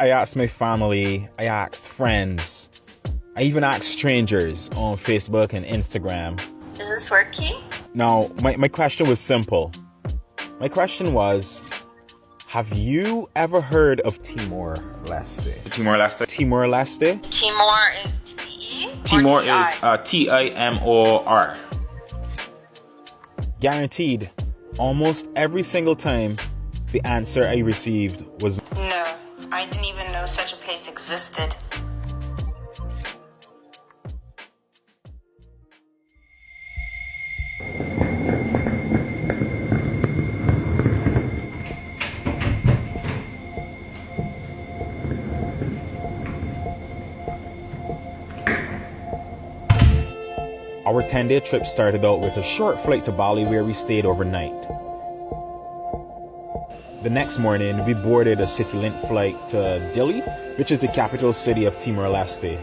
I asked my family, I asked friends, I even asked strangers on Facebook and Instagram. Is this working? Now, my question was simple. My question was, have you ever heard of Timor-Leste? Timor-Leste? Timor-Leste? Timor is T-E? Timor is Timor. Guaranteed, almost every single time, the answer I received was No, I didn't even know such a place existed. Our 10-day trip started out with a short flight to Bali where we stayed overnight. The next morning, we boarded a CityLink flight to Dili, which is the capital city of Timor-Leste.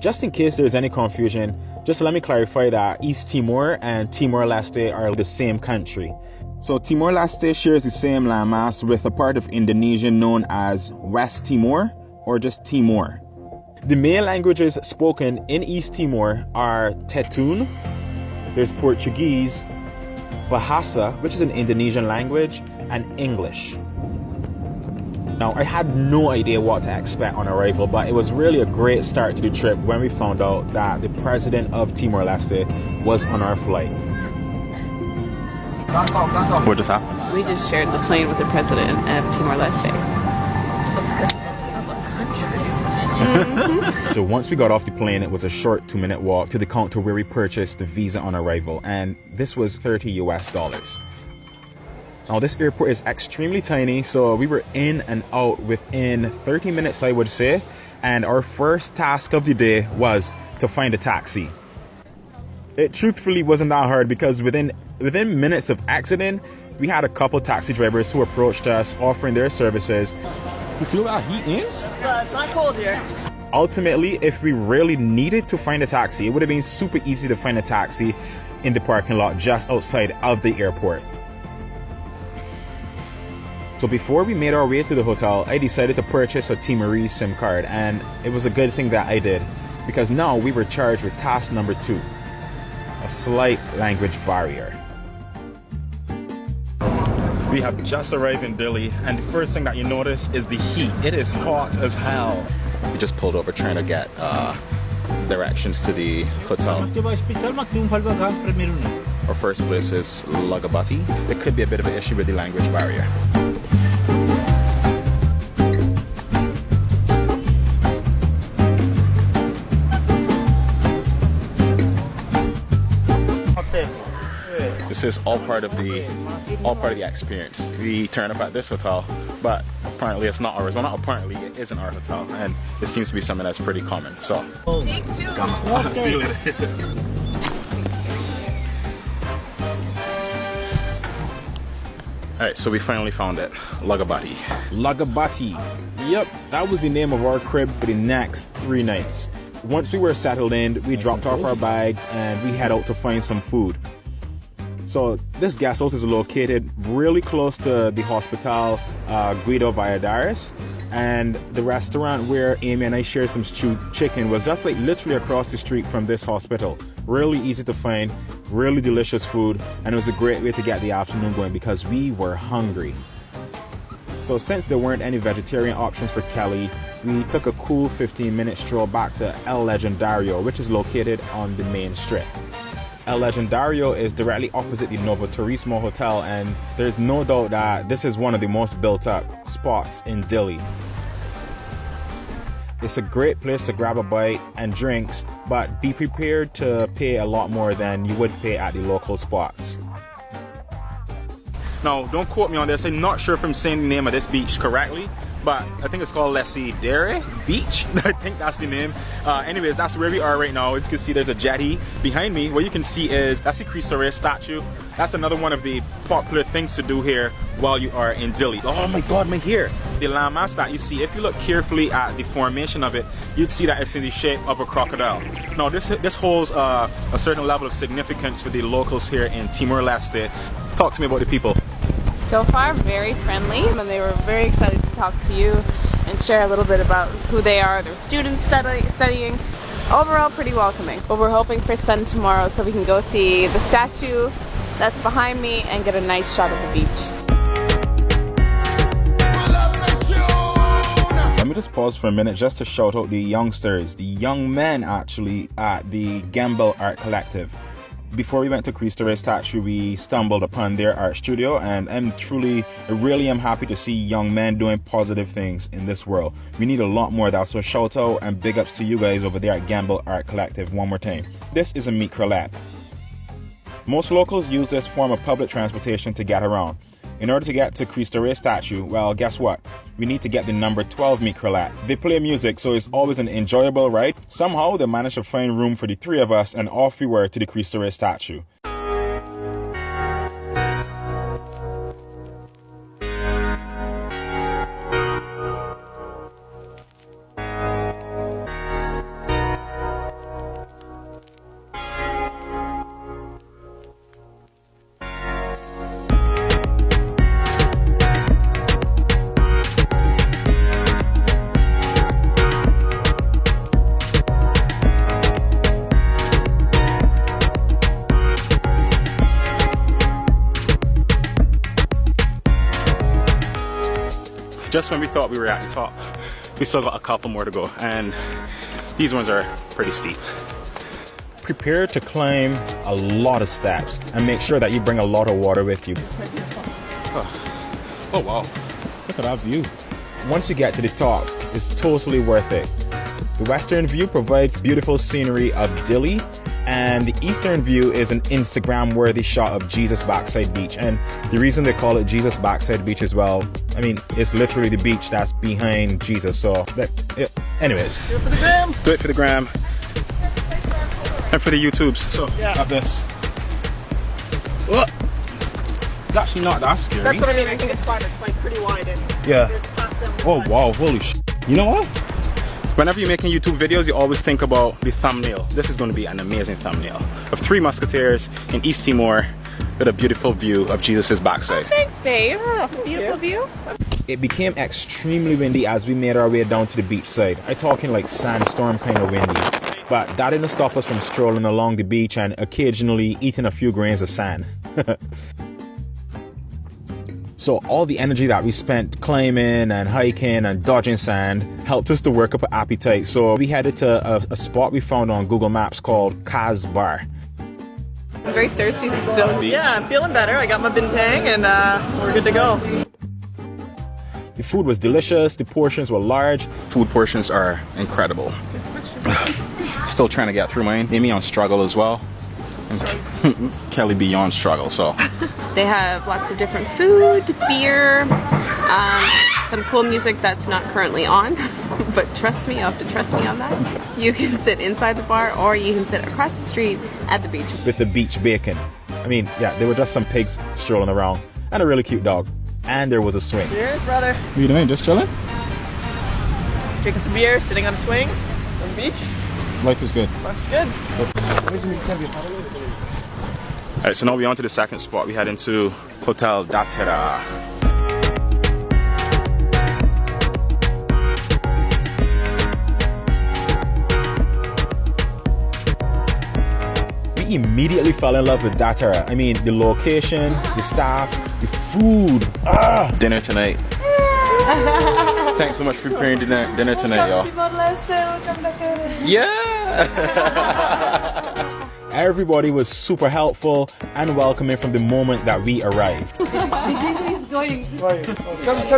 Just in case there's any confusion, just let me clarify that East Timor and Timor-Leste are the same country. So Timor-Leste shares the same landmass with a part of Indonesia known as West Timor or just Timor. The main languages spoken in East Timor are Tetun, there's Portuguese, Bahasa, which is an Indonesian language, and English. Now, I had no idea what to expect on arrival, but it was really a great start to the trip when we found out that the president of Timor-Leste was on our flight. What just happened? We just shared the plane with the president of Timor-Leste. So once we got off the plane, it was a short 2-minute walk to the counter where we purchased the visa on arrival, and this was $30 US. Now this airport is extremely tiny, so we were in and out within 30 minutes, I would say, and our first task of the day was to find a taxi. It truthfully wasn't that hard because within minutes of exiting, we had a couple taxi drivers who approached us offering their services. You feel that heat is? It's not cold here. Ultimately, if we really needed to find a taxi, it would have been super easy to find a taxi in the parking lot just outside of the airport. So before we made our way to the hotel, I decided to purchase a Timorese SIM card, and it was a good thing that I did, because now we were charged with task number 2, a slight language barrier. We have just arrived in Dili, and the first thing that you notice is the heat. It is hot as hell. We just pulled over trying to get directions to the hotel. Our first place is Lagabati. There could be a bit of an issue with the language barrier. This is all part of the experience. We turn up at this hotel, but apparently it's not ours. Well, not apparently, it isn't our hotel, and it seems to be something that's pretty common. So, Take 2. see you later. Alright, so we finally found it. Lagabati. Lagabati. Yep, that was the name of our crib for the next 3 nights. Once we were settled in, we dropped off our bags and we head out to find some food. So this guest house is located really close to the Hospital Guido Valladares, and the restaurant where Amy and I shared some stewed chicken was just like literally across the street from this hospital. Really easy to find, really delicious food, and it was a great way to get the afternoon going because we were hungry. So since there weren't any vegetarian options for Kelly, we took a cool 15-minute stroll back to El Legendario, which is located on the main strip. El Legendario is directly opposite the Novo Turismo Hotel, and there's no doubt that this is one of the most built-up spots in Dili. It's a great place to grab a bite and drinks, but be prepared to pay a lot more than you would pay at the local spots. Now, don't quote me on this. I'm not sure if I'm saying the name of this beach correctly, but I think it's called Lesidere Beach. I think that's the name. Anyways, that's where we are right now. As you can see, there's a jetty behind me. What you can see is that's the Cristo Rey statue, That's another one of the popular things to do here while you are in Dili. Oh my God, my hair! The landmass that you see, if you look carefully at the formation of it, you'd see that it's in the shape of a crocodile. Now this holds a certain level of significance for the locals here in Timor-Leste. Talk to me about the people. So far, very friendly, and they were very excited to talk to you and share a little bit about who they are, their students studying. Overall, pretty welcoming. But we're hoping for sun tomorrow so we can go see the statue that's behind me and get a nice shot of the beach. Let me just pause for a minute just to shout out the youngsters, the young men actually, at the Gamble Art Collective. Before we went to Cristo Rey statue, we stumbled upon their art studio, and I really am happy to see young men doing positive things in this world. We need a lot more of that, so shout out and big ups to you guys over there at Gamble Art Collective one more time. This is a micro lab. Most locals use this form of public transportation to get around. In order to get to Cristo Rey statue, well, guess what? We need to get the number 12 microlat. They play music, so it's always an enjoyable ride. Somehow, they managed to find room for the three of us, and off we were to the Cristo Rey statue. Just when we thought we were at the top, we still got a couple more to go, and these ones are pretty steep. Prepare to climb a lot of steps and make sure that you bring a lot of water with you. Oh wow, look at that view. Once you get to the top, it's totally worth it. The western view provides beautiful scenery of Dili, and the eastern view is an Instagram-worthy shot of Jesus Backside Beach. And the reason they call it Jesus Backside Beach as well, I mean, it's literally the beach that's behind Jesus. So, anyways. Do it for the gram. Do it for the gram. And for the YouTubes. So, got this. Oh, it's actually not that scary. That's what I mean. I think it's fine. It's like pretty wide. And yeah. Oh wow, holy sh! You know what? Whenever you're making YouTube videos, you always think about the thumbnail. This is going to be an amazing thumbnail of 3 musketeers in East Timor with a beautiful view of Jesus' backside. Oh, thanks, babe. Beautiful view. It became extremely windy as we made our way down to the beach side. I'm talking like sandstorm kind of windy. But that didn't stop us from strolling along the beach and occasionally eating a few grains of sand. So all the energy that we spent climbing and hiking and dodging sand helped us to work up an appetite. So we headed to a spot we found on Google Maps called Kaz Bar. I'm very thirsty still. Yeah, I'm feeling better. I got my bintang and we're good to go. The food was delicious. The portions were large. Food portions are incredible. Still trying to get through mine. Amy on struggle as well. And Kelly beyond struggle, so. They have lots of different food, beer, some cool music that's not currently on, but trust me, you have to trust me on that. You can sit inside the bar or you can sit across the street at the beach. With the beach bacon. I mean, yeah, there were just some pigs strolling around and a really cute dog. And there was a swing. Cheers, brother. What are you doing? Just chilling? Drinking some beer, sitting on a swing on the beach. Life is good. Life's good. Alright, so now we're on to the second spot. We head into Hotel Datera. We immediately fell in love with Datera. I mean, the location, the staff, the food. Dinner tonight. Thanks so much for preparing dinner tonight, y'all. Yeah! Everybody was super helpful and welcoming from the moment that we arrived. Come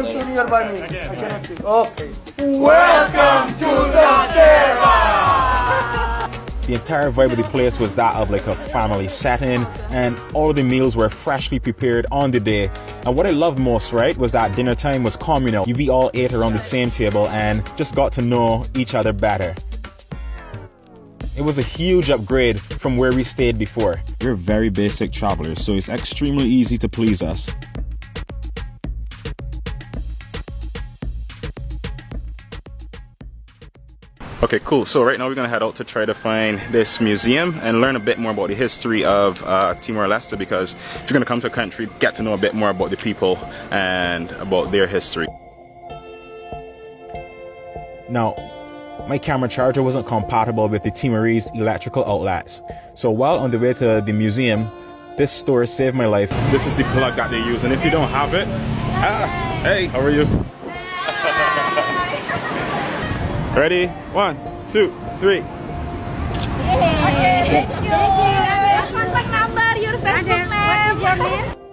to nearby me. I cannot see. Okay. Welcome to The entire vibe of the place was that of like a family setting, and all of the meals were freshly prepared on the day. And what I loved most, right, was that dinner time was communal. We all ate around the same table and just got to know each other better. It was a huge upgrade from where we stayed before. We're very basic travelers, so it's extremely easy to please us. Okay, cool. So right now we're gonna head out to try to find this museum and learn a bit more about the history of Timor-Leste, because if you're gonna come to a country, get to know a bit more about the people and about their history. Now, my camera charger wasn't compatible with the Timorese electrical outlets. So while on the way to the museum, this store saved my life. This is the plug that they use, and if you don't have it, hey, how are you? Ready? 1, 2, 3.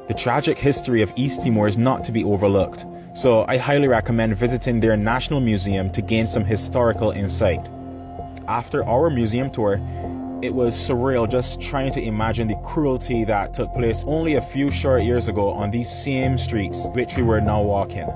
The tragic history of East Timor is not to be overlooked, so I highly recommend visiting their national museum to gain some historical insight. After our museum tour, it was surreal just trying to imagine the cruelty that took place only a few short years ago on these same streets which we were now walking.